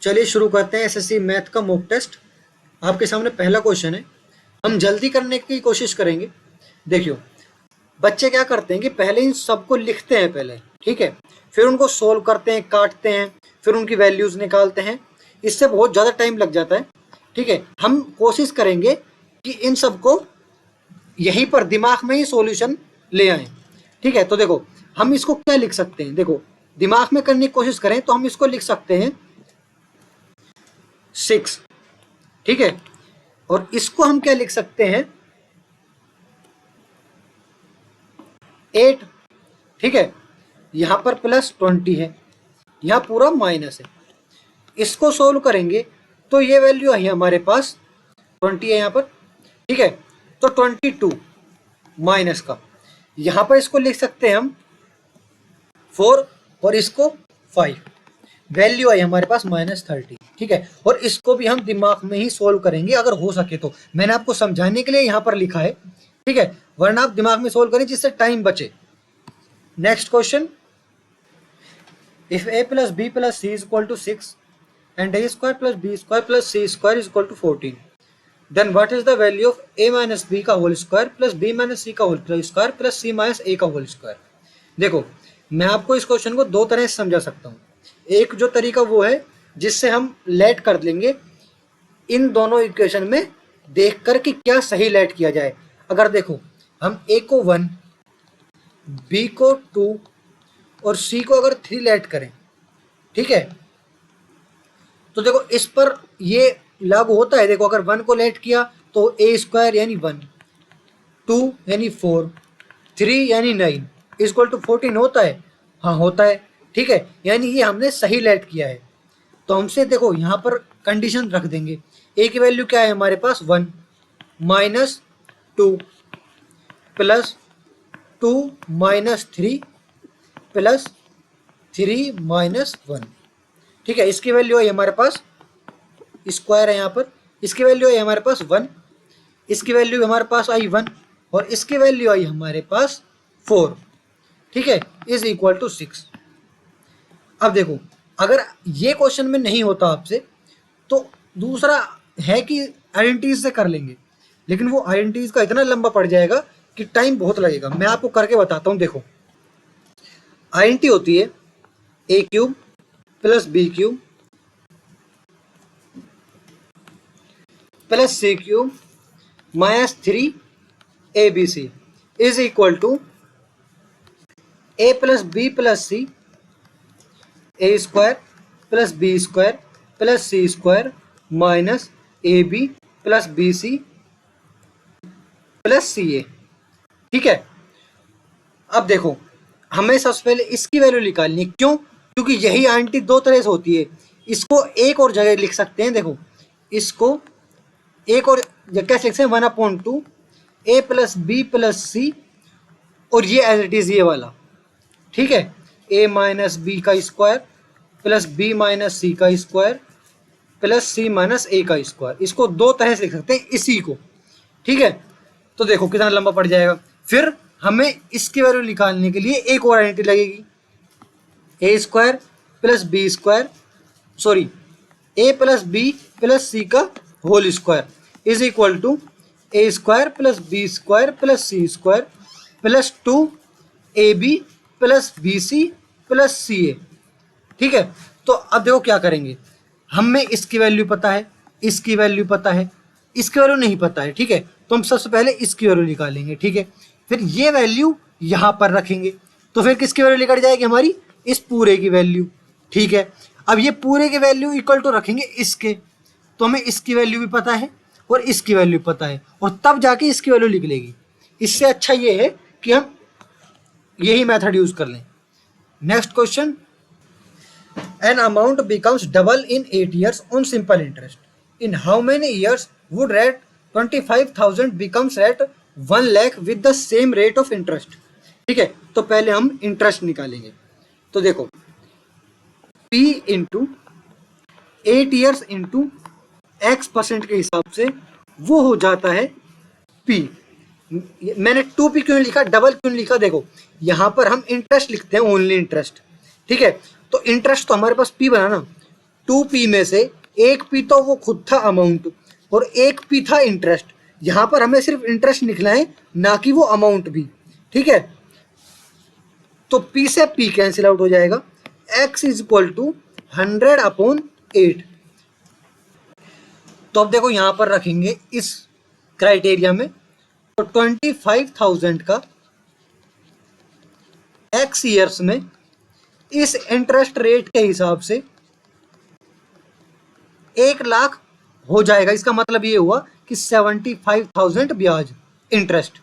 चलिए शुरू करते हैं एसएससी मैथ का मॉक टेस्ट। आपके सामने पहला क्वेश्चन है, हम जल्दी करने की कोशिश करेंगे। देखियो, बच्चे क्या करते हैं कि पहले इन सबको लिखते हैं पहले, ठीक है, फिर उनको सोल्व करते हैं, काटते हैं, फिर उनकी वैल्यूज निकालते हैं। इससे बहुत ज़्यादा टाइम लग जाता है, ठीक है। हम कोशिश करेंगे कि इन सबको यहीं पर दिमाग में ही सॉल्यूशन ले आएं, ठीक है। तो देखो, हम इसको क्या लिख सकते हैं, देखो दिमाग में करने की कोशिश करें तो हम इसको लिख सकते हैं 6, ठीक है। और इसको हम क्या लिख सकते हैं 8, ठीक है। यहां पर +20 है, यहां पूरा माइनस है। इसको सोल्व करेंगे तो ये वैल्यू आई हमारे पास 20 है यहाँ पर, ठीक है। तो 22 माइनस का, यहां पर इसको लिख सकते हैं हम 4 और इसको 5, वैल्यू आई हमारे पास -30, ठीक है। और इसको भी हम दिमाग में ही सोल्व करेंगे अगर हो सके तो। मैंने आपको समझाने के लिए यहाँ पर लिखा है, ठीक है, वरना आप दिमाग में सोल्व करें जिससे टाइम बचे। Next question, if a + b + c = 6 and a² + b² + c² = 14, then what is the value of a - b का होल स्क्वायर + b - c का होल स्क्वायर + c - a का होल स्क्वायर। देखो, मैं आपको इस क्वेश्चन को दो तरह से समझा सकता हूँ। एक जो तरीका वो है जिससे हम लेट कर लेंगे इन दोनों इक्वेशन में देख कर कि क्या सही लेट किया जाए। अगर देखो, हम a को 1, b को 2 और c को अगर 3 लेट करें, ठीक है, तो देखो इस पर ये लागू होता है। देखो, अगर 1 को लेट किया तो a² यानी 1, 2 यानी 4, 3 यानी 9 = 14 होता है। हाँ होता है, ठीक है, यानी ये हमने सही लेट किया है। तो हमसे देखो यहाँ पर कंडीशन रख देंगे। a की वैल्यू क्या है हमारे पास 1 -2 + 2 - 3 + 3 - 1, ठीक है। इसकी वैल्यू है हमारे पास स्क्वायर है यहाँ पर, इसकी वैल्यू है हमारे पास 1, इसकी वैल्यू हमारे पास आई 1 और इसकी वैल्यू आई हमारे पास 4, ठीक है, = 6। अब देखो, अगर ये क्वेश्चन में नहीं होता आपसे तो दूसरा है कि आइडेंटिटीज से कर लेंगे, लेकिन वो आइडेंटिटीज का इतना लंबा पड़ जाएगा कि टाइम बहुत लगेगा। मैं आपको करके बताता हूँ। देखो, आइडेंटिटी होती है a³ + b³ + c³ -3 abc = a + b + c a² + b² + c² -ab + bc + ca, ठीक है। अब देखो, हमें सबसे पहले इसकी वैल्यू निकालनी है। क्यों? क्योंकि यही आइडेंटिटी दो तरह से होती है। इसको एक और जगह लिख सकते हैं। देखो, इसको एक और कैसे लिख सकते हैं 1/2 a + b + c और ये एज इट इज ये वाला, ठीक है, a - b का स्क्वायर + b - c का स्क्वायर + c - a का स्क्वायर। इसको दो तरह से लिख सकते हैं इसी को, ठीक है। तो देखो कितना लंबा पड़ जाएगा। फिर हमें इसकी वैल्यू निकालने के लिए एक और आइडेंटिटी लगेगी, a² + b² sorry a + b + c का whole square = a² + b² + c² + 2ab + bc + ca, ठीक है। तो अब देखो क्या करेंगे, हमें इसकी वैल्यू पता है, इसकी वैल्यू पता है, इसकी वैल्यू नहीं पता है, ठीक है। तो हम सबसे पहले इसकी वैल्यू निकालेंगे, ठीक है। फिर ये वैल्यू यहाँ पर रखेंगे, तो फिर किसकी वैल्यू निकल जाएगी हमारी, इस पूरे की वैल्यू, ठीक है। अब ये पूरे की वैल्यू इक्वल टू रखेंगे इसके, तो हमें इसकी वैल्यू भी पता है और इसकी वैल्यू पता है, और तब जाके इसकी वैल्यू निकलेगी। इससे अच्छा ये है कि हम यही मेथड यूज कर लें। Next question, an amount becomes double in 8 years on simple interest. In how many years would rate 25,000 becomes at 1 lakh with the same rate of interest? ठीक है, तो पहले हम इंटरेस्ट निकालेंगे। तो देखो, p into 8 years into x% के हिसाब से वो हो जाता है p। मैंने 2p क्यों लिखा, डबल क्यों लिखा, देखो यहां पर हम इंटरेस्ट लिखते हैं, ओनली इंटरेस्ट, ठीक है। तो इंटरेस्ट तो हमारे पास p बना ना, 2p में से एक p तो वो खुद था अमाउंट और एक p था इंटरेस्ट। यहाँ पर हमें सिर्फ इंटरेस्ट निकला है, ना कि वो अमाउंट भी। ठीक है, तो p से p कैंसिल आउट हो जाएगा। x is equal to 100/8। तो अब देखो यहाँ पर रखेंगे इस क्राइटेरिया में, तो 25,000 का x ईयर्स में इस इंटरेस्ट रेट के हिसाब से 1,00,000 हो जाएगा। इसका मतलब ये हुआ कि 75,000 ब्याज इंटरेस्ट।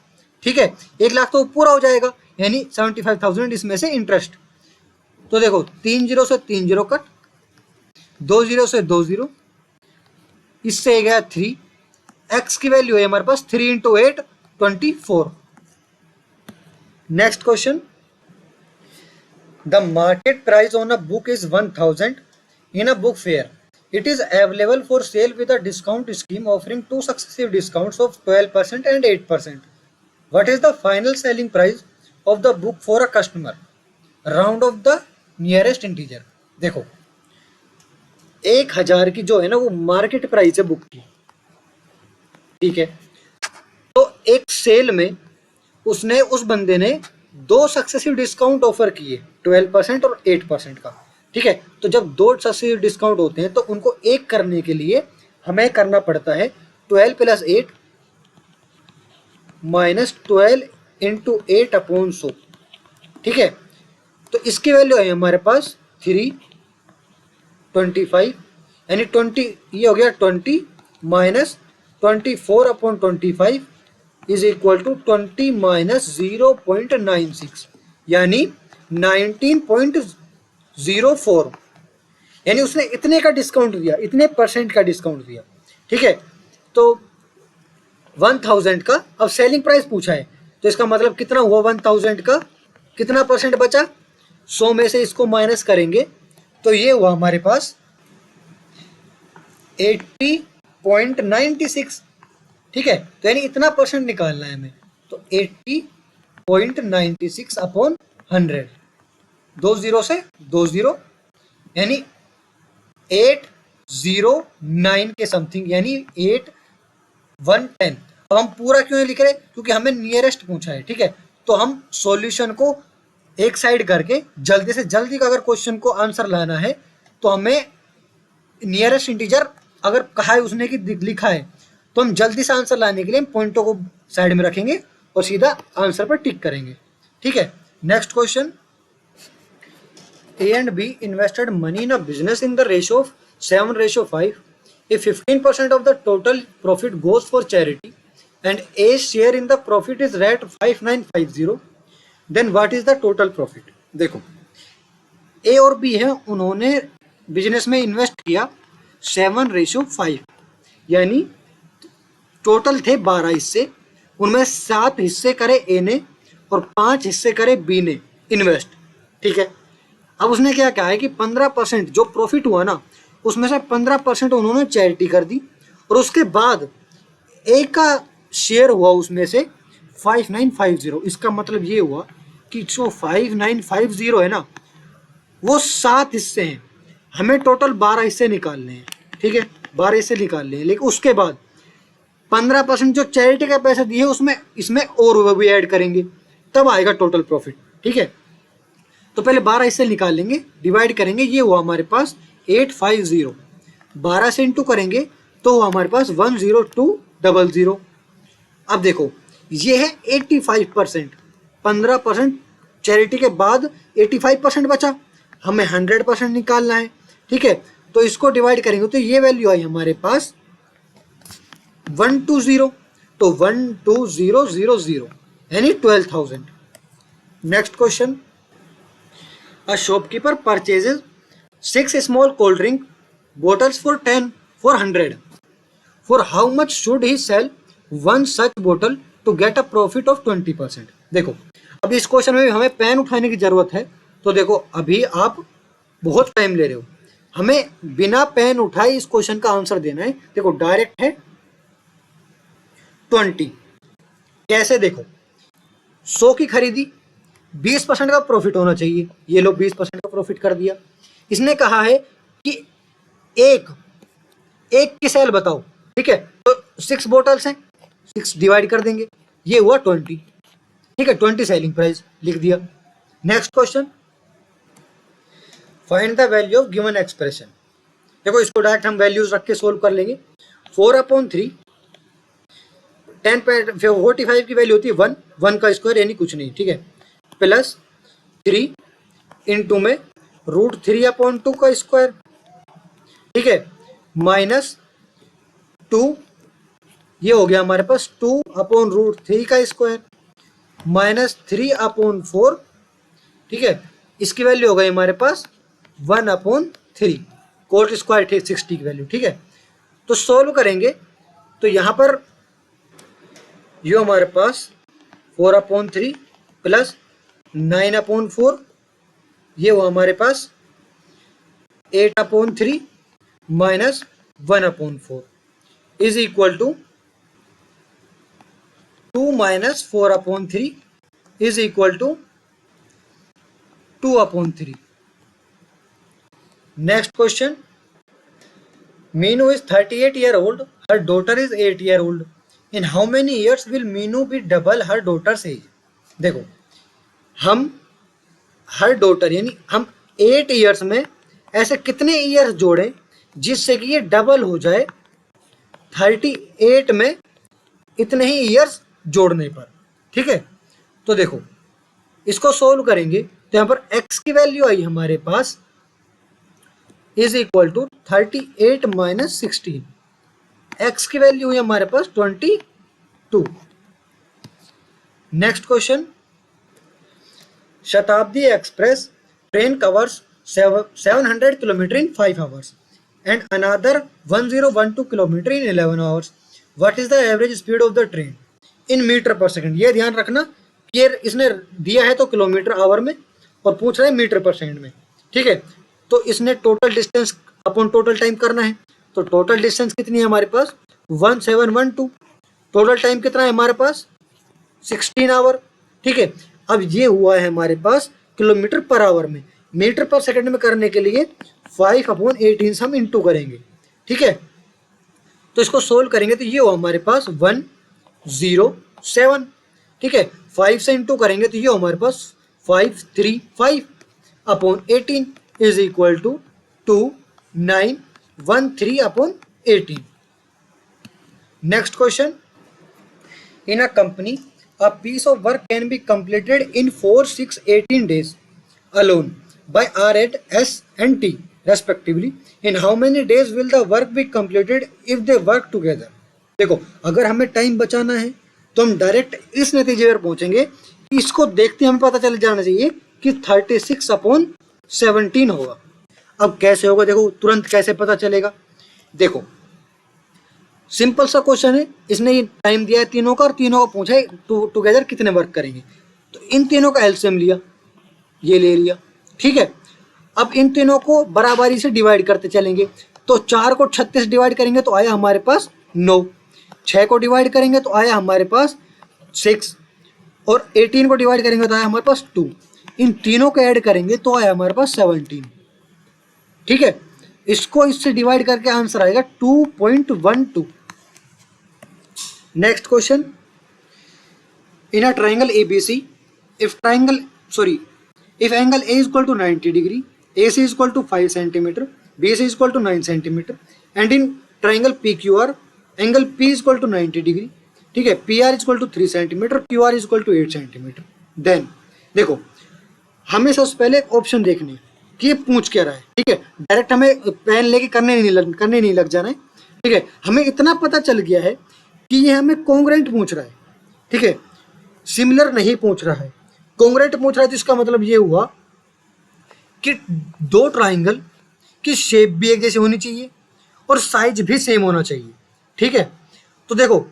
ठीक है, 1,00,000 तो पूरा हो जाएगा, यानी 75,000 इसमें से इंटरेस्ट। तो देखो 3 0 से 3 0 कट, 2 0 से 2 0, इससे गया 3। x की वैल्यू है हमारे पास 3 × 8 24। Next question, the market price on a book is 1,000 in a book fair. It is available for sale with a discount scheme offering two successive discounts of 12% and 8%. What is the final selling price of the book for a customer? Round of the nearest integer. देखो 1,000 की जो है ना वो market price है book की। ठीक है, तो एक सेल में उसने उस बंदे ने दो सक्सेसिव डिस्काउंट ऑफर किए, 12% और 8% का। ठीक है, तो जब दो सक्सेसिव डिस्काउंट होते हैं तो उनको एक करने के लिए हमें करना पड़ता है 12 + 8 - 12 × 8/100। ठीक है, तो इसकी वैल्यू है हमारे पास 3 25, यानी 20, ये हो गया 20 - 24/25 इज इक्वल टू 20 - 0.96, यानी 19.04। यानी उसने इतने का डिस्काउंट दिया, इतने % का डिस्काउंट दिया। ठीक है, तो 1,000 का अब सेलिंग प्राइस पूछा है, तो इसका मतलब कितना हुआ, 1,000 का कितना % बचा, 100 में से इसको माइनस करेंगे तो ये हुआ हमारे पास 80.96। ठीक है, तो यानी इतना % निकालना है हमें, तो 80.96/100, 2 0 से 2 0, यानी 809 के समथिंग, यानी 8110। अब हम पूरा क्यों लिख रहे हैं, क्योंकि हमें नियरेस्ट पूछा है। ठीक है, तो हम सॉल्यूशन को एक साइड करके जल्दी से जल्दी का अगर क्वेश्चन को आंसर लाना है तो हमें नियरेस्ट इंटीजर अगर कहा है उसने कि लिखा है, तो हम जल्दी से आंसर लाने के लिए पॉइंटों को साइड में रखेंगे और सीधा आंसर पर टिक करेंगे। ठीक है, next question, A and B invested money in a business in the ratio of 7:5. If 15% of the total profit goes for charity and A's share in the profit is at 5,950, then what is the total profit? देखो A और B है, उन्होंने business में invest किया 7:5, यानी total थे 12 हिस्से, उनमें 7 हिस्से करे A ने और 5 हिस्से करे B ने इन्वेस्ट। ठीक है, अब उसने क्या कहा है कि 15% जो प्रॉफिट हुआ ना उसमें से 15% उन्होंने चैरिटी कर दी, और उसके बाद एक का शेयर हुआ उसमें से 5,950। इसका मतलब ये हुआ कि जो 5,950 है ना वो 7 हिस्से हैं, हमें टोटल 12 हिस्से निकालने हैं। ठीक है, 12 हिस्से निकालने हैं, लेकिन उसके बाद 15% जो चैरिटी का पैसा दिए उसमें इसमें और वो भी ऐड करेंगे, तब आएगा टोटल प्रॉफिट। ठीक है, तो पहले 12 हिस्से निकाल लेंगे, डिवाइड करेंगे, ये हुआ हमारे पास 850, 12 से इंटू करेंगे तो हुआ हमारे पास 10200। अब देखो ये है 85%, 15% चैरिटी के बाद 85% बचा, हमें 100% निकालना है। ठीक है, तो इसको डिवाइड करेंगे तो ये वैल्यू आई हमारे पास 120, तो 12000 यानी 12,000। Next question, A shopkeeper purchases 6 small cold drink bottles for 100. For how much should he sell one such bottle to get a profit of 20%? देखो अब इस क्वेश्चन में हमें पेन उठाने की जरूरत है, तो देखो अभी आप बहुत टाइम ले रहे हो, हमें बिना पेन उठाए इस क्वेश्चन का आंसर देना है। देखो डायरेक्ट है 20, कैसे, देखो 100 की खरीदी, 20% का प्रॉफिट होना चाहिए, ये लो 20% का प्रॉफिट कर दिया। इसने कहा है कि एक एक की सेल बताओ, ठीक है, तो 6 बॉटल्स हैं, 6 डिवाइड कर देंगे, ये हुआ 20, ठीक है, 20 सेलिंग प्राइस लिख दिया। Next question, find the value of given expression. देखो इसको डायरेक्ट हम वैल्यूज रख के सोल्व कर लेंगे। 4/3 10.45 की वैल्यू होती है 1, 1 का स्क्वायर यानी कुछ नहीं, ठीक है, प्लस 3 इंटू में √3/2 का स्क्वायर, ठीक है, माइनस 2, ये हो गया हमारे पास 2/√3 का स्क्वायर, माइनस 3/4, ठीक है, इसकी वैल्यू हो गई हमारे पास 1/3 कोट स्क्वायर 60 की वैल्यू, ठीक है। तो सोल्व करेंगे तो यहाँ पर ये हमारे पास 4/3 प्लस 9/4, ये हुआ हमारे पास 8/3 minus 1/4 is equal to 2 minus 4/3 is equal to 2/3। Next question, Meenu is 38-year-old, her daughter is 8-year-old. In how many years will Meenu be double her daughter's age? देखो हम हर डॉटर यानी हम 8 ईयर्स में ऐसे कितने ईयर्स जोड़ें जिससे कि ये डबल हो जाए 38 में इतने ही ईयर्स जोड़ने पर, ठीक है। तो देखो इसको सोल्व करेंगे तो यहाँ पर x की वैल्यू आई हमारे पास is equal to 38 minus 16, x की वैल्यू है हमारे पास 22। Next question, Shatabdi express train covers 700 kilometre in 5 hours and another 1012 kilometre in 11 hours. What is the average speed of the train in metre per second. ये ध्यान रखना कि इसने दिया है तो किलोमीटर आवर में और पूछ रहा है मीटर पर सेकंड में, ठीक है। तो इसने total distance upon total time करना है, तो टोटल डिस्टेंस कितनी है हमारे पास 1712, टोटल टाइम कितना है हमारे पास 16 आवर, ठीक है। अब ये हुआ है हमारे पास किलोमीटर पर आवर में, मीटर पर सेकंड में करने के लिए 5/18 से हम इंटू करेंगे, ठीक है। तो इसको सोल्व करेंगे तो ये हुआ हमारे पास 107, ठीक है, 5 से इंटू करेंगे तो ये हमारे पास 535/18 is equal to 2913/18। Next question, in a company a piece of work can be completed in 4, 6, 18 days alone by R at S and T respectively. In how many days will the work be completed if they work together? देखो अगर हमें time बचाना है तो हम direct इस नतीजे पर पहुंचेंगे कि इसको देखते हमें पता चल जाना चाहिए कि 36/17 होगा। अब कैसे होगा, देखो तुरंत कैसे पता चलेगा। देखो सिंपल सा क्वेश्चन है, इसने ये टाइम दिया है तीनों का और तीनों को पूछा है टुगेदर कितने वर्क करेंगे, तो इन तीनों का एलसीएम लिया, ये ले लिया, ठीक है। अब इन तीनों को बराबरी से डिवाइड करते चलेंगे, तो 4 को 36 डिवाइड करेंगे तो आया हमारे पास 9, 6 को डिवाइड करेंगे तो आया हमारे पास 6 और 18 को डिवाइड करेंगे तो आया हमारे पास 2, इन तीनों को ऐड करेंगे तो आया हमारे पास 17, ठीक है। इसको इससे डिवाइड करके आंसर आएगा 2.12। Next question, in a triangle ABC if angle A is equal to 90 degree, AC is equal to 5 centimeter, BC is equal to 9 centimeter and in triangle PQR angle P is equal to 90 degree, ठीक है, PR is equal to 3 centimeter, QR is equal to 8 centimeter। Then देखो हमें सबसे पहले option देखने कि ये पूछ क्या रहा है, ठीक है। डायरेक्ट हमें पेन लेके करने नहीं लग जाना है, ठीक है। हमें इतना पता चल गया है कि ये हमें कॉन्ग्रुएंट पूछ रहा है, ठीक है, सिमिलर नहीं पूछ रहा है। कॉन्ग्रुएंट पूछ रहा है तो इसका मतलब ये हुआ कि दो ट्राइंगल की शेप भी एक जैसी होनी चाहिए और साइज भी सेम होना चाहिए, ठीक है। तो देखो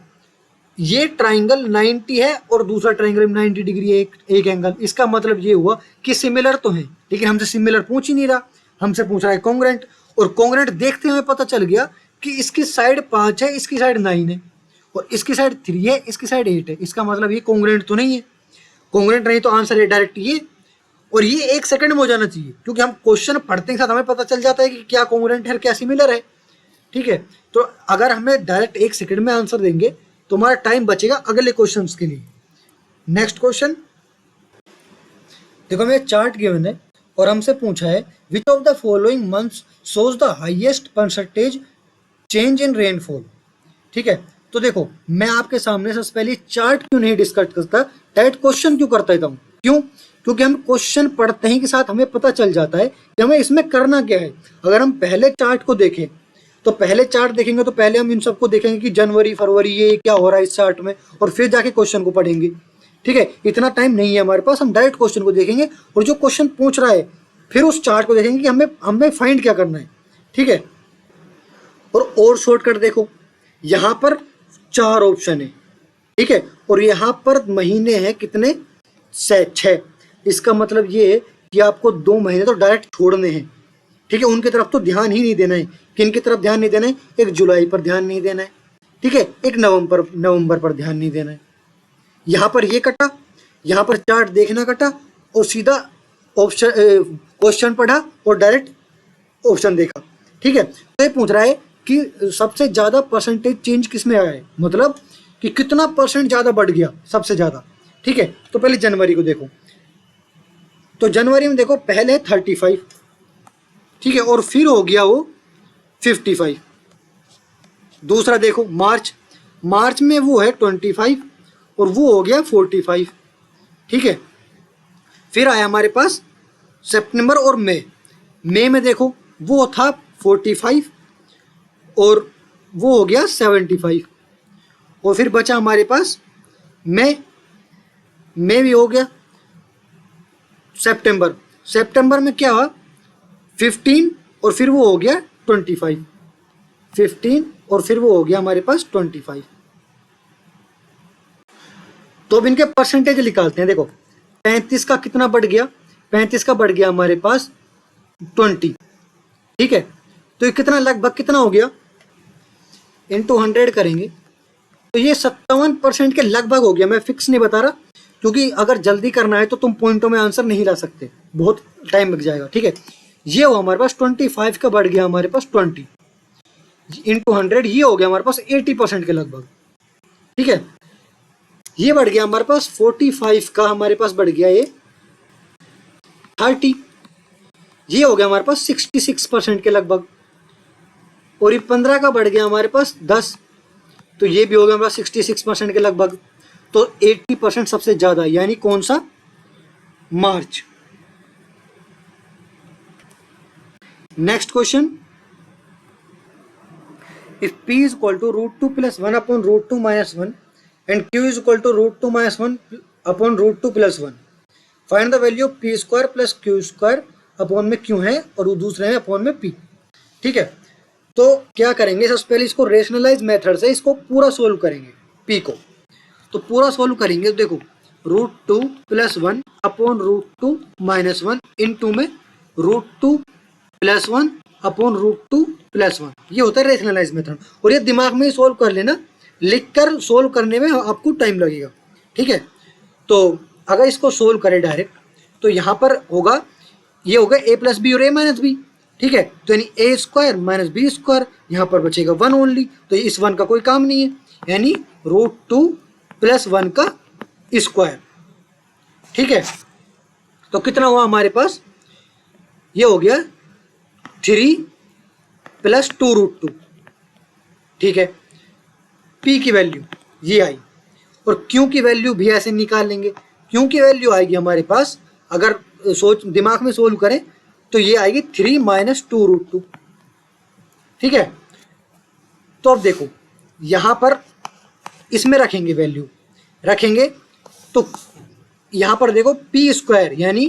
ये ट्राइंगल 90 है और दूसरा ट्राइंगल 90 डिग्री है, एक एंगल, इसका मतलब ये हुआ कि सिमिलर तो है लेकिन हमसे सिमिलर पूछ ही नहीं रहा, हमसे पूछ रहा है कॉन्ग्रुएंट। और कॉन्ग्रुएंट देखते हमें पता चल गया कि इसकी साइड 5 है, इसकी साइड 9 है और इसकी साइड 3 है, इसकी साइड 8 है, इसका मतलब ये कॉन्ग्रुएंट तो नहीं है। कॉन्ग्रुएंट नहीं तो आंसर है डायरेक्ट ये और ये 1 सेकंड में हो जाना चाहिए, क्योंकि हम क्वेश्चन पढ़ते के साथ हमें पता चल जाता है कि क्या कॉन्ग्रुएंट है क्या सिमिलर है। ठीक है, तो अगर हमें डायरेक्ट 1 सेकंड में आंसर देंगे तो हमारा टाइम बचेगा अगले क्वेश्चन के लिए। नेक्स्ट क्वेश्चन देखो, हमें चार्ट गिवन है और हमसे पूछा है which of the following months shows the highest percentage change in rainfall. ठीक है, तो देखो मैं आपके सामने सबसे पहले चार्ट क्यों नहीं डिस्कस करता, डायरेक्ट क्वेश्चन क्यों करता हूँ, क्यों? क्योंकि हम क्वेश्चन पढ़ते ही के साथ हमें पता चल जाता है कि हमें इसमें करना क्या है। अगर हम पहले चार्ट को देखें तो पहले चार्ट देखेंगे तो पहले हम इन सबको देखेंगे कि जनवरी फरवरी ये क्या हो रहा है इस चार्ट में, और फिर जाके क्वेश्चन को पढ़ेंगे। ठीक है, इतना टाइम नहीं है हमारे पास, हम डायरेक्ट क्वेश्चन को देखेंगे और जो क्वेश्चन पूछ रहा है फिर उस चार्ट को देखेंगे कि हमें फाइंड क्या करना है। ठीक है, और शॉर्टकट देखो, यहाँ पर 4 ऑप्शन है। ठीक है, और यहाँ पर महीने हैं कितने, 6। इसका मतलब ये है कि आपको 2 महीने तो डायरेक्ट छोड़ने हैं। ठीक है, उनकी तरफ तो ध्यान ही नहीं देना है। किन की तरफ ध्यान नहीं देना है, एक जुलाई पर ध्यान नहीं देना है। ठीक है, एक नवंबर पर ध्यान नहीं देना है। यहाँ पर ये कटा, यहाँ पर चार्ट देखना कटा और सीधा ऑप्शन क्वेश्चन पढ़ा और डायरेक्ट ऑप्शन देखा। ठीक है, तो ये पूछ रहा है कि सबसे ज़्यादा परसेंटेज चेंज किस में आया है, मतलब कि कितना परसेंट ज़्यादा बढ़ गया सबसे ज़्यादा। ठीक है, तो पहले जनवरी को देखो, तो जनवरी में देखो पहले है 35। ठीक है, और फिर हो गया वो 55। दूसरा देखो मार्च में वो है 25 और वो हो गया 45। ठीक है, फिर आया हमारे पास सितंबर और मई में देखो वो था 45 और वो हो गया 75। और फिर बचा हमारे पास मई भी हो गया। सितंबर में क्या हुआ, 15 और फिर वो हो गया 25। 15 और फिर वो हो गया हमारे पास 25। तो अब इनके परसेंटेज निकालते हैं। देखो 35 का कितना बढ़ गया, 35 का बढ़ गया हमारे पास 20। ठीक है, तो ये कितना लगभग कितना हो गया, इंटू 100 करेंगे तो ये 57% के लगभग हो गया। मैं फिक्स नहीं बता रहा, क्योंकि अगर जल्दी करना है तो तुम पॉइंटों में आंसर नहीं ला सकते, बहुत टाइम लग जाएगा। ठीक है, ये हो हमारे पास 25 का बढ़ गया हमारे पास 20 इंटू 100, ये हो गया हमारे पास 80% के लगभग। ठीक है, ये बढ़ गया हमारे पास 45 का, हमारे पास बढ़ गया ये 30, ये हो गया हमारे पास 66% के लगभग। और ये 15 का बढ़ गया हमारे पास 10, तो ये भी हो गया हमारा 66% के लगभग। तो 80% सबसे ज़्यादा, यानी कौन सा, March. Next question, if P is equal to √2 plus 1 upon √2 minus 1 and Q is equal to √2 minus 1 upon √2 plus 1, find the value of P square plus Q square upon में Q है और दूसरे में अपॉन में P। ठीक है, तो क्या करेंगे, सबसे पहले इसको रेशनलाइज मेथड से इसको पूरा सोल्व करेंगे। P को तो पूरा सोल्व करेंगे, तो देखो √2 plus 1 अपॉन √2 minus 1 इंटू में √2 plus 1 अपॉन √2 plus 1, ये होता है रेशनलाइज मेथड। और ये दिमाग में ही सोल्व कर लेना, लिखकर सोल्व करने में आपको टाइम लगेगा। ठीक है, तो अगर इसको सोल्व करें डायरेक्ट तो यहाँ पर होगा, ये होगा a प्लस बी और a माइनस बी। ठीक है, तो यानी a square minus B square, यहाँ पर बचेगा 1 ओनली, तो इस 1 का कोई काम नहीं है, यानी √2 प्लस 1 का स्क्वायर। ठीक है, तो कितना हुआ हमारे पास, ये हो गया 3 प्लस 2√2। ठीक है, P की वैल्यू ये आई, और Q की वैल्यू भी ऐसे निकाल लेंगे। Q की वैल्यू आएगी हमारे पास, अगर दिमाग में सोल्व करें तो ये आएगी 3 माइनस 2√2। ठीक है, तो अब देखो यहाँ पर इसमें रखेंगे, वैल्यू रखेंगे तो यहाँ पर देखो P स्क्वायर यानी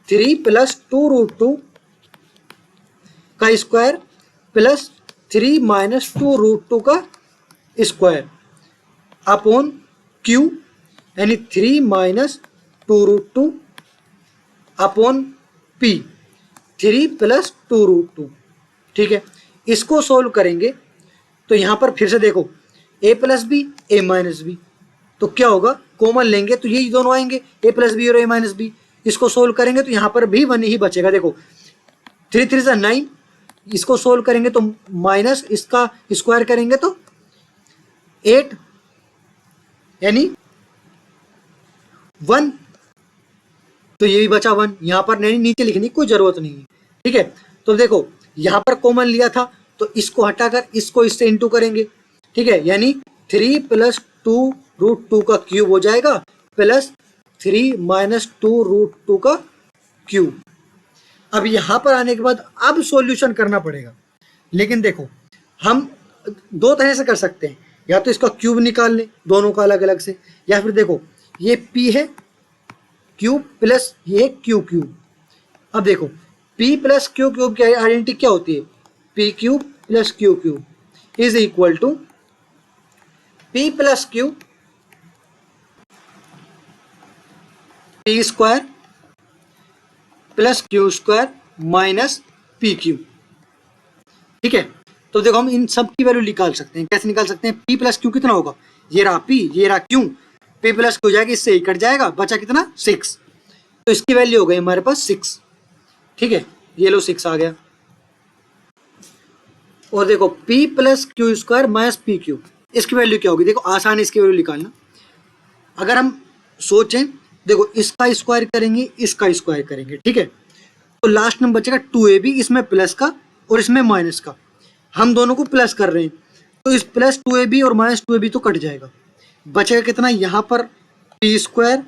3 प्लस 2√2 का स्क्वायर प्लस 3 माइनस 2√2 का स्क्वायर अपॉन Q यानी 3 माइनस 2√2 अपॉन P 3 प्लस 2√2। ठीक है, इसको सोल्व करेंगे तो यहाँ पर फिर से देखो a plus B a minus B, तो क्या होगा, कॉमन लेंगे तो यही दोनों आएंगे, a प्लस बी और a माइनस बी। इसको सोल्व करेंगे तो यहाँ पर भी 1 ही बचेगा। देखो 3 3 से 9, इसको सोल्व करेंगे तो माइनस इसका स्क्वायर करेंगे तो 8 यानी 1, तो ये भी बचा 1। यहाँ पर नहीं, नीचे लिखने की कोई जरूरत नहीं है, ठीक है। तो देखो यहाँ पर कॉमन लिया था तो इसको हटाकर इसको इससे इंटू करेंगे, ठीक है, यानी 3 + 2 √2 का क्यूब हो जाएगा प्लस 3 - 2 √2 का क्यूब। अब यहाँ पर आने के बाद अब सॉल्यूशन करना पड़ेगा, लेकिन देखो हम दो तरह से कर सकते हैं, या तो इसका क्यूब निकाल लें दोनों का अलग अलग से, या फिर देखो ये p है क्यूब प्लस ये क्यू क्यूब। अब देखो p + क्यू क्यूब की आइडेंटिटी क्या होती है, p³ + q³ is equal to p + q p² + q² minus pq, ठीक है। तो देखो हम इन सब की वैल्यू निकाल सकते हैं, कैसे निकाल सकते हैं, p + q कितना होगा, ये रहा p, ये रहा q, p + q हो जाएगा, इससे ही कट जाएगा, बचा कितना 6, तो इसकी वैल्यू हो गई हमारे पास 6, ठीक है, ये लो 6 आ गया। और देखो p + q² माइनस pq, इसकी वैल्यू क्या होगी, देखो आसान है इसकी वैल्यू निकालना। अगर हम सोचें, देखो इसका स्क्वायर करेंगे, इसका स्क्वायर करेंगे, ठीक है, तो लास्ट में बचेगा 2ab, इसमें प्लस का और इसमें माइनस का, हम दोनों को प्लस कर रहे हैं, तो इस प्लस 2ab और माइनस 2ab तो कट जाएगा, बचेगा कितना, यहाँ पर p²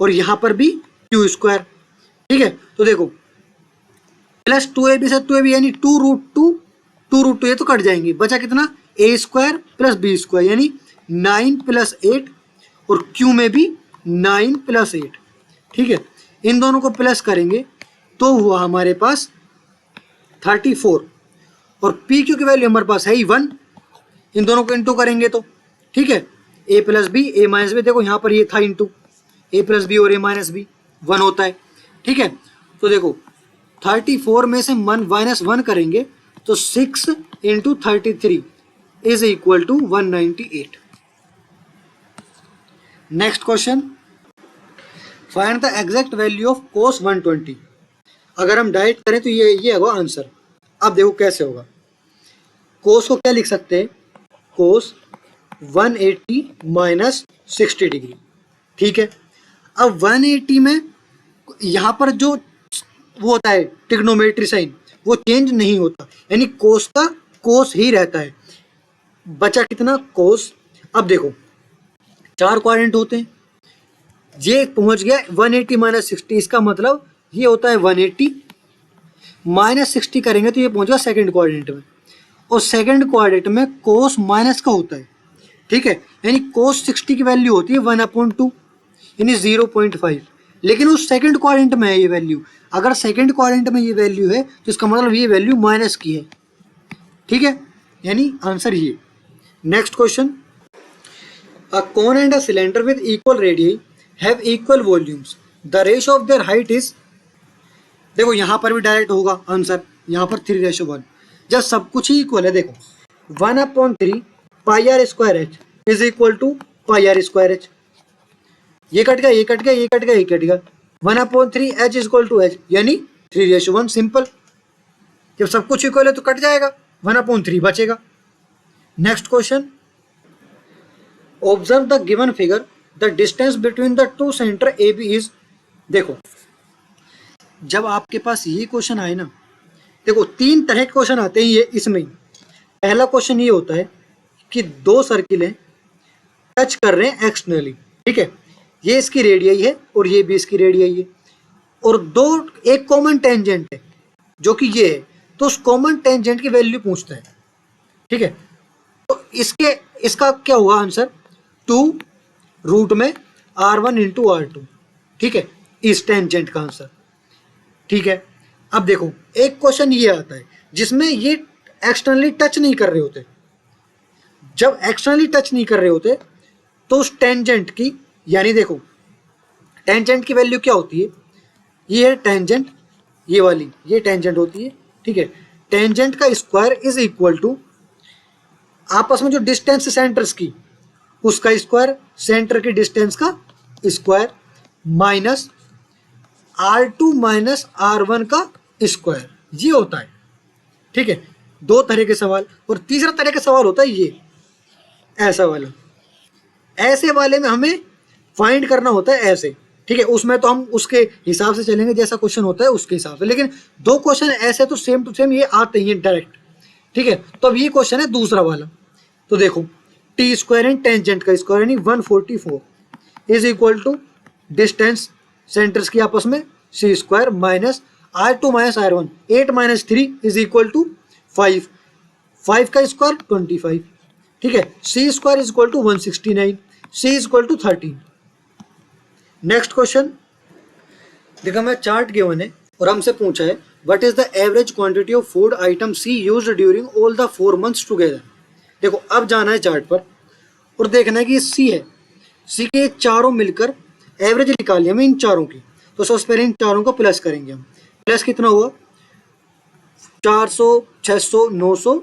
और यहाँ पर भी q², ठीक है। तो देखो प्लस 2ab से 2ab यानी 2√2 ये तो कट जाएंगे, बचा कितना a² + b² यानी 9 + 8 और q में भी 9 + 8, ठीक है। इन दोनों को प्लस करेंगे तो हुआ हमारे पास 34 और pq की वैल्यू हमारे पास है ही 1, इन दोनों को इंटू करेंगे तो, ठीक है, a + b a - b, देखो यहाँ पर ये था इंटू a + b और a - b 1 होता है, ठीक है। तो देखो 34 में से -1 करेंगे तो 6 × 33 is equal to 198। Next question, find the exact value of cos 120। अगर हम डायरेक्ट करें तो ये होगा आंसर। अब देखो कैसे होगा, cos को क्या लिख सकते हैं, cos 180 - 60 डिग्री, ठीक है। अब 180 में यहाँ पर जो वो होता है ट्रिग्नोमेट्री साइन, वो चेंज नहीं होता, यानी cos का cos ही रहता है, बचा कितना cos। अब देखो 4 क्वाड्रेंट होते हैं, ये पहुंच गया 180 - 60, इसका मतलब ये होता है 180 -60 करेंगे तो ये पहुंचेगा सेकंड क्वाड्रेंट में, और सेकंड क्वाड्रेंट में cos माइनस का होता है, ठीक है, यानी cos 60 की वैल्यू होती है 1/2 यानी 0.5, लेकिन उस सेकंड क्वाड्रेंट में है ये वैल्यू। अगर सेकंड क्वाड्रेंट में ये वैल्यू है तो इसका मतलब ये वैल्यू माइनस की है, ठीक है, यानी आंसर ये। Next question, a cone and a cylinder with equal radius have equal volumes, the ratio of their height is, देखो यहाँ पर भी डायरेक्ट होगा आंसर, यहाँ पर 3:1, जब सब कुछ ही इक्वल है, देखो 1/3 πr² is equal to πr²h, ये कट गया, ये कट गया, ये कट गया, ये कट गया, 1/3 h इक्वल टू h यानी 3:1, सिंपल। जब सब कुछ इक्वल है तो कट जाएगा, 1/3 बचेगा। Next question, observe the given figure, the distance between the two centre A B is, देखो जब आपके पास ये क्वेश्चन आए ना, देखो 3 तरह के क्वेश्चन आते हैं ये इसमें ही। पहला क्वेश्चन ये होता है कि 2 सर्किलें टच कर रहे हैं एक्सटर्नली, ठीक है, ये इसकी रेडियस है और ये भी इसकी रेडियस है, और एक कॉमन टेंजेंट है जो कि ये है, तो उस कॉमन टेंजेंट की वैल्यू पूछता है, ठीक है। तो इसका क्या हुआ आंसर, 2 रूट में r1 × r2, ठीक है, इस टेंजेंट का आंसर, ठीक है। अब देखो एक क्वेश्चन ये आता है जिसमें ये एक्सटर्नली टच नहीं कर रहे होते, जब एक्सटर्नली टच नहीं कर रहे होते तो उस टेंजेंट की, यानी देखो टेंजेंट की वैल्यू क्या होती है, ये है टेंजेंट, ये वाली ये टेंजेंट होती है, ठीक है, टेंजेंट का स्क्वायर इज इक्वल टू आपस में जो डिस्टेंस सेंटर्स की उसका स्क्वायर, सेंटर की डिस्टेंस का square, minus R2 minus R1 का स्क्वायर, ये होता है। ठीक है, दो तरह के सवाल। और तीसरा तरह का सवाल होता है ये ऐसा वाला। ऐसे वाले में हमें फाइंड करना होता है ऐसे। ठीक है, उसमें तो हम उसके हिसाब से चलेंगे, जैसा क्वेश्चन होता है उसके हिसाब से। लेकिन दो क्वेश्चन ऐसे तो सेम टू सेम ये आते ही डायरेक्ट। ठीक है, तो अब ये क्वेश्चन है दूसरा वाला। तो देखो, टी स्क्वायर एंड टेंजेंट का स्क्वायर यानी 144 is equal to distance centres की आपस में C square minus R2 minus R1 8 minus 3 is equal to 5 5 का स्क्वायर 25। ठीक है, C square is equal to 169, C is equal to 13। Next question देखो, मैं चार्ट गिवन है और हमसे पूछा है what is the average quantity of food item C used during all the 4 months together. देखो, अब जाना है चार्ट पर और देखना है कि ये सी है, सी के चारों मिलकर एवरेज निकालनी है हमें इन चारों की। तो सबसे पहले इन चारों को प्लस करेंगे हम। प्लस कितना हुआ, 400 600 900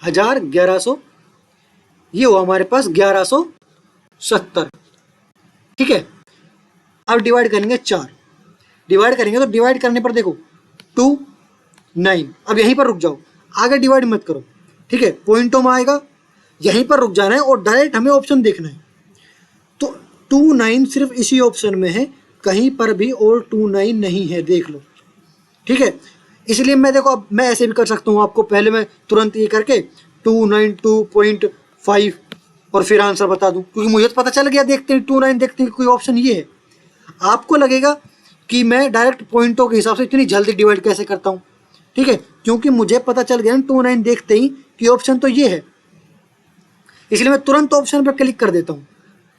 1000 1100, ये हुआ हमारे पास 1170। ठीक है, अब डिवाइड करेंगे 4, डिवाइड करेंगे तो डिवाइड करने पर देखो 2 9। अब यहीं पर रुक जाओ, आगे डिवाइड मत करो। ठीक है, पॉइंटों में आएगा, यहीं पर रुक जाना है और डायरेक्ट हमें ऑप्शन देखना है। तो 2 9 सिर्फ इसी ऑप्शन में है, कहीं पर भी और 2 9 नहीं है, देख लो। ठीक है, इसलिए मैं देखो, अब मैं ऐसे भी कर सकता हूँ आपको, पहले मैं तुरंत ये करके 292.5 और फिर आंसर बता दूं, क्योंकि मुझे तो पता चल गया। देखते हैं 2 9, देखते हैं कोई ऑप्शन ये है। आपको लगेगा कि मैं डायरेक्ट पॉइंटों के हिसाब से इतनी जल्दी डिवाइड कैसे करता हूँ। ठीक है, क्योंकि मुझे पता चल गया 2 9 देखते ही कि ऑप्शन तो ये है, इसलिए मैं तुरंत ऑप्शन पर क्लिक कर देता हूँ।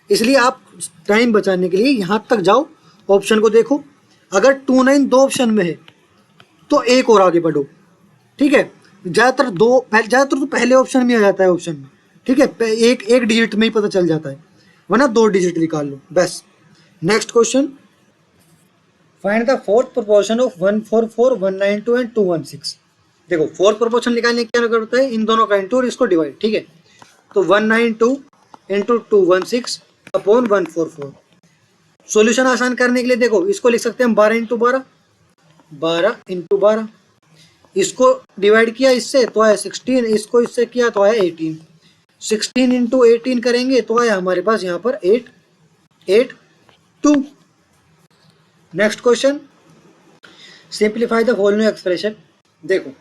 इसलिए आप टाइम बचाने के लिए यहाँ तक जाओ, ऑप्शन को देखो। अगर 2 9 दो ऑप्शन में है तो एक और आगे बढ़ो। ठीक है, ज़्यादातर तो पहले ऑप्शन में आ जाता है ऑप्शन में। ठीक है, एक एक डिजिट में ही पता चल जाता है, वरना 2 डिजिट निकाल लो बस। Next question, find the fourth proportion of 144 192 and 216। देखो, फोर्थ प्रोपोर्शन निकालने क्या करता है, इन दोनों का इंटू और इसको डिवाइड। ठीक है, तो 192 इंटू 216 अपॉन 144। सॉल्यूशन आसान करने के लिए देखो, इसको लिख सकते हैं हम 12 इंटू 12, 12 इंटू 12। इसको डिवाइड किया इससे तो आया 16, इसको इससे किया तो आया 18। 16 इंटू 18 करेंगे तो आया हमारे पास यहाँ पर 882। Next question, simplify the following expression. देखो,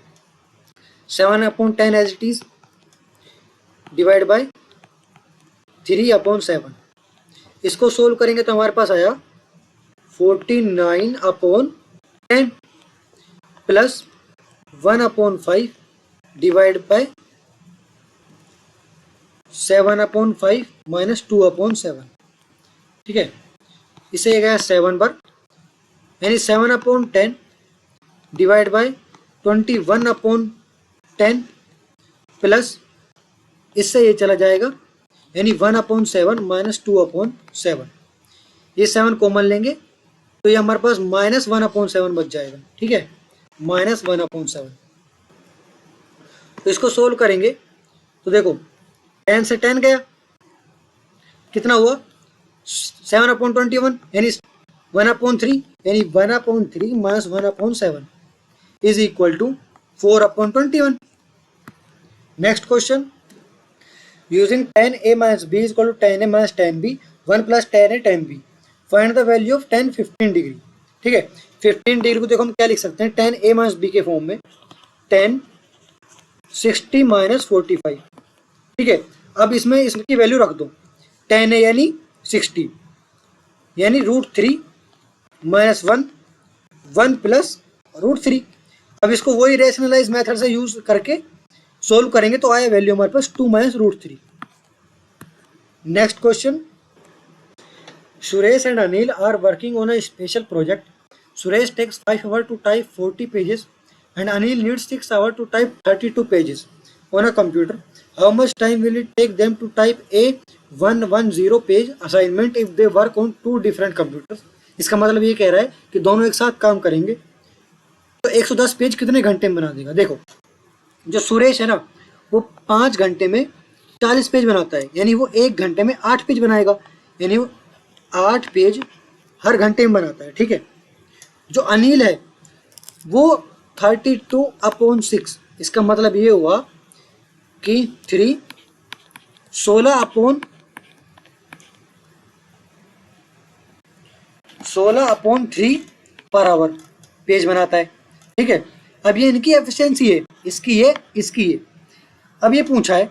7/10 as it is divide by 3/7। इसको सोल्व करेंगे तो हमारे पास आया 49/10 प्लस 1/5 डिवाइड बाय 7/5 माइनस 2/7। ठीक है, इसे गया 7 बार, यानी 7/10 डिवाइड बाय 21/10 प्लस इससे ये चला जाएगा, यानी 1/7 माइनस 2/7। ये 7 कॉमन लेंगे तो ये हमारे पास माइनस 1/7 बच जाएगा। ठीक है, माइनस 1/7। तो इसको सोल्व करेंगे तो देखो, 10 से 10 गया, कितना हुआ 7/21, यानी 1/3, यानी 1/3 माइनस 1/7 is equal to 4/21। Next question, using 10a minus b is equal to 10a minus 10b 1 plus 10a 10b, find the value of 10 15 degree. ठीक है, 15 डिग्री को देखो हम क्या लिख सकते हैं, 10a minus b के फॉर्म में 10 60 माइनस 45। ठीक है, अब इसमें इसकी वैल्यू रख दो, 10a यानी 60, यानी √3 माइनस 1 1 प्लस √3। अब इसको वही रेशनलाइज मेथड से यूज करके सोल्व करेंगे तो आया वैल्यू हमारे पास 2 minus √3। Next question, Suresh and Anil are working on a special project. Suresh takes 5 hours to type 40 pages and Anil needs 6 hours to type 32 pages on a computer. How much time will it take them to type a 110 page assignment if they work on 2 different computers? इसका मतलब ये कह रहा है कि दोनों एक साथ काम करेंगे तो 110 पेज कितने घंटे में बना देगा। देखो, जो सुरेश है ना, वो 5 घंटे में 40 पेज बनाता है, यानी वो 1 घंटे में 8 पेज बनाएगा, यानी वो 8 पेज हर घंटे में बनाता है, ठीक है। जो अनिल है वो 32/6, इसका मतलब ये हुआ कि 16/3 पर आवर पेज बनाता है, ठीक है। अब ये इनकी एफिशिएंसी है, इसकी ये। अब ये पूछा है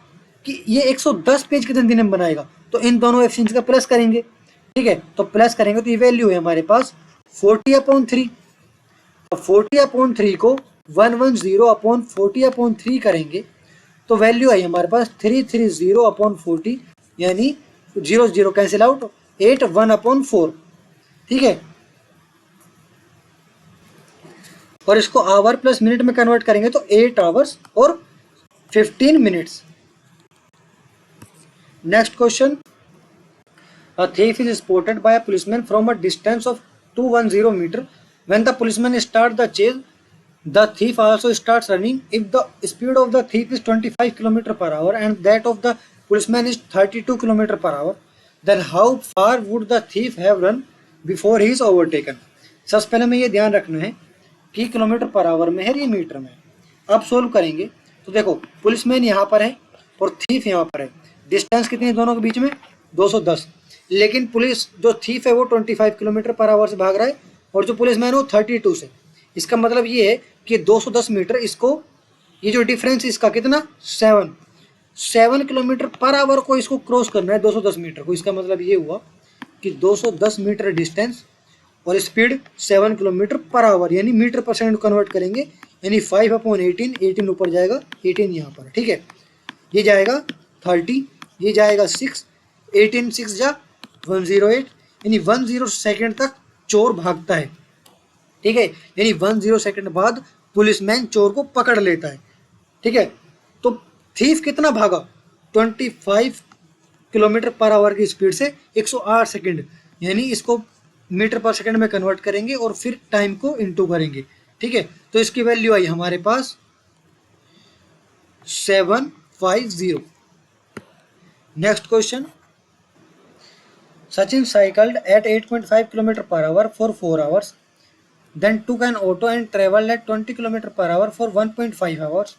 कि ये 110 पेज कितने दिन में बनाएगा, तो इन दोनों एफिशिएंसी का प्लस करेंगे, ठीक है। तो प्लस करेंगे तो ये वैल्यू है हमारे पास 40/3। तो 40/3 को 110/40/3 करेंगे तो वैल्यू आई हमारे पास 330/40, यानी 0 0 कैंसिल आउट, 8 1/4, ठीक है। और इसको आवर प्लस मिनट में कन्वर्ट करेंगे तो 8 आवर्स और 15 minutes. Next question, a thief is spotted by a policeman from a distance of 210 meter. When the policeman starts the chase, the thief also starts running. If the speed of the thief is 25 km per hour and that of the policeman is 32 km per hour, then how far would the thief have run before he is overtaken? सबसे पहले हमें ये ध्यान रखना है कि kilometre per hour में है, ये मीटर में है। अब सोल्व करेंगे तो देखो, पुलिसमैन यहाँ पर है और थीफ यहाँ पर है। डिस्टेंस कितनी है दोनों के बीच में? 210। लेकिन पुलिस जो थीफ है वो 25 किलोमीटर पर आवर से भाग रहा है और जो पुलिसमैन है वो 32 से। इसका मतलब ये है कि 210 मीटर, इसको ये जो डिफरेंस इसका कितना 7 किलोमीटर पर आवर को इसको क्रॉस करना है 210 मीटर को। इसका मतलब ये हुआ कि 210 मीटर डिस्टेंस और स्पीड 7 किलोमीटर पर आवर, यानी मीटर पर सेकंड कन्वर्ट करेंगे, यानी 5/18, 18 ऊपर जाएगा, 18 यहाँ पर, ठीक है। ये जाएगा 30, ये जाएगा 6, 18 6 जा 108, यानी 10 सेकंड तक चोर भागता है, ठीक है। यानी 10 सेकंड बाद पुलिसमैन चोर को पकड़ लेता है, ठीक है। तो थीफ कितना भागा? 25 किलोमीटर पर आवर की स्पीड से 108 सेकंड, यानी इसको मीटर पर सेकंड में कन्वर्ट करेंगे और फिर टाइम को इनटू करेंगे, ठीक है। तो इसकी वैल्यू आई हमारे पास 750। Next question, Sachin cycled at 8.5 km per hour for 4 hours, then took an auto and traveled at 20 km per hour for 1.5 hours,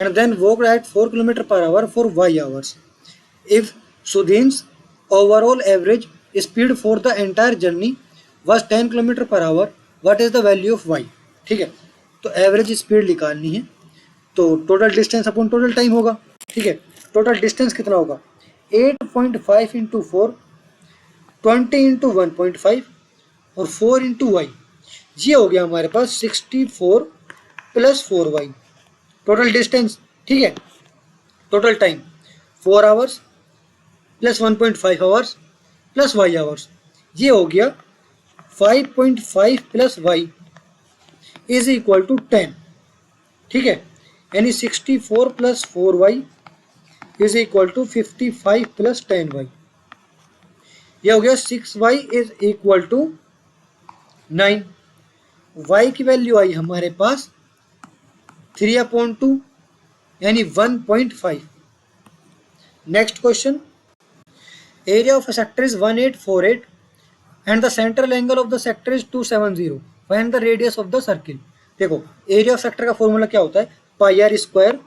and then walked at 4 km per hour for y hours. If Sudhin's overall average speed for the entire journey was 10 km per hour, what is the value of y? ठीक है, तो average speed निकालनी है, तो total distance upon total time होगा, ठीक है। Total distance कितना होगा? 8.5 इंटू 4, 20 इंटू 1.5 और 4 इंटू वाई, ये हो गया हमारे पास 64 प्लस 4y टोटल डिस्टेंस, ठीक है। Total time 4 hours plus 1.5 hours plus y hours, ये हो गया 5.5 plus y is equal to 10, ठीक है। यानी 64 plus 4y is equal to 55 plus 10y, यह हो गया 6y is equal to 9। y की वैल्यू आई हमारे पास 3/2 यानी 1.5। Next question, area of a sector is 1848 and the central angle of the sector is 270, find the radius of the circle. देखो, area of sector का formula क्या होता है? Pi R square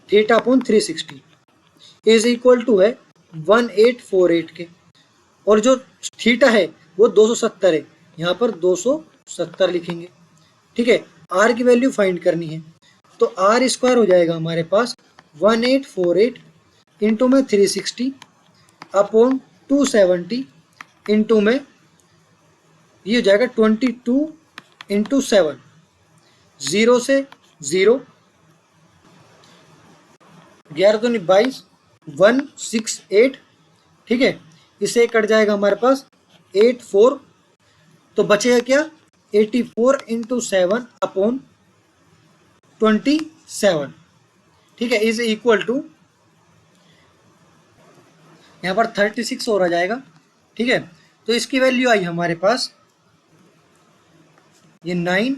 theta upon 360 is equal to है 1848 के, और जो theta है वो 270 है, यहाँ पर 270 लिखेंगे, ठीक है। आर की वैल्यू फाइंड करनी है, तो आर स्क्वायर हो जाएगा हमारे पास 1848 इंटू में 360 अपॉन 270 इंटू में ये हो जाएगा 22 इंटू 7, 0 से 0, 11 दूनी 22, 168, ठीक है। इसे कट जाएगा हमारे पास 84, तो बचेगा क्या? 84 इंटू 7 अपॉन 27, ठीक है, इज इक्वल टू यहाँ पर 36 और आ जाएगा, ठीक है। तो इसकी वैल्यू आई हमारे पास ये 9,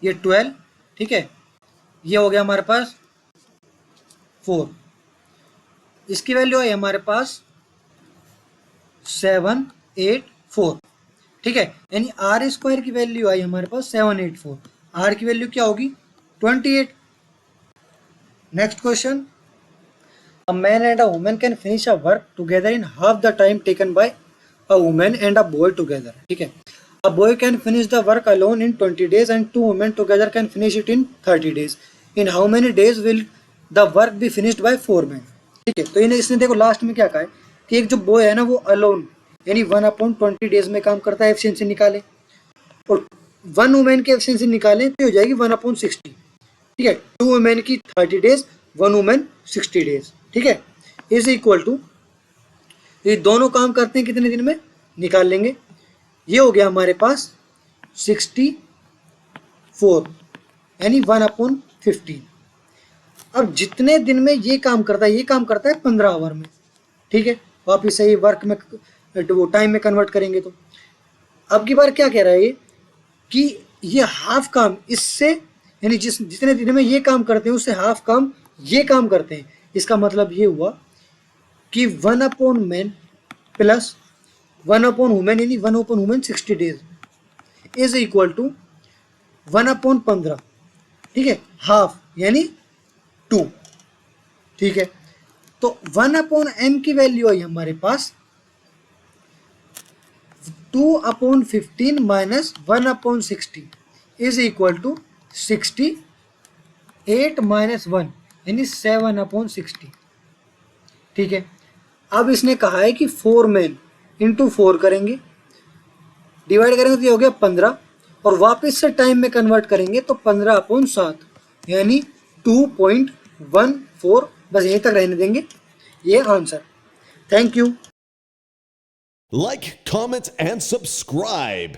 ये 12, ठीक है, ये हो गया हमारे पास 4, इसकी वैल्यू आई हमारे पास 7, 8, 4, ठीक है। यानी आर स्क्वायर की वैल्यू आई हमारे पास 784, आर की वैल्यू क्या होगी 28। Next question, a man and a woman can finish a work together in half the time taken by a woman and a boy together, ठीक है। a boy can finish the work alone in 20 days and two women together can finish it in 30 days, in how many days will the work be finished by 4 men, ठीक है। तो इन्हें इसने देखो last में क्या कहा है कि एक जो बॉय है ना वो अलोन यानी 1/20 डेज में काम करता है, एफिशिएंसी निकाले, और 1 वुमेन की एफिशिएंसी निकालें तो हो जाएगी 1/60, ठीक है। 2 वुमेन की 30 डेज, 1 वुमेन 60 डेज, ठीक है। इज इक्वल टू, ये दोनों काम करते हैं कितने दिन में निकाल लेंगे, ये हो गया हमारे पास 64 यानी 1/15। अब जितने दिन में ये काम करता है, ये काम करता है 15 आवर में, ठीक है। वापिस से वर्क में वो टाइम में कन्वर्ट करेंगे तो अब की बार क्या कह रहा है ये कि ये हाफ काम इससे यानी जितने दिन में ये काम करते हैं उससे हाफ काम ये काम करते हैं। इसका मतलब ये हुआ कि 1/men प्लस 1/women यानी 1/women 60 days is equal to 1/15, ठीक है, हाफ यानी 2, ठीक है। तो 1/m की वैल्यू आई हमारे पास 2/15 minus 1/60 is equal to 68 minus 1 यानी 7/60, ठीक है। अब इसने कहा है कि 4 men इंटू 4 करेंगे, डिवाइड करेंगे तो ये हो गया 15, और वापस से टाइम में कन्वर्ट करेंगे तो 15/7 यानी 2.14, बस यहीं तक रहने देंगे ये answer. Thank you. Like, comment, and subscribe.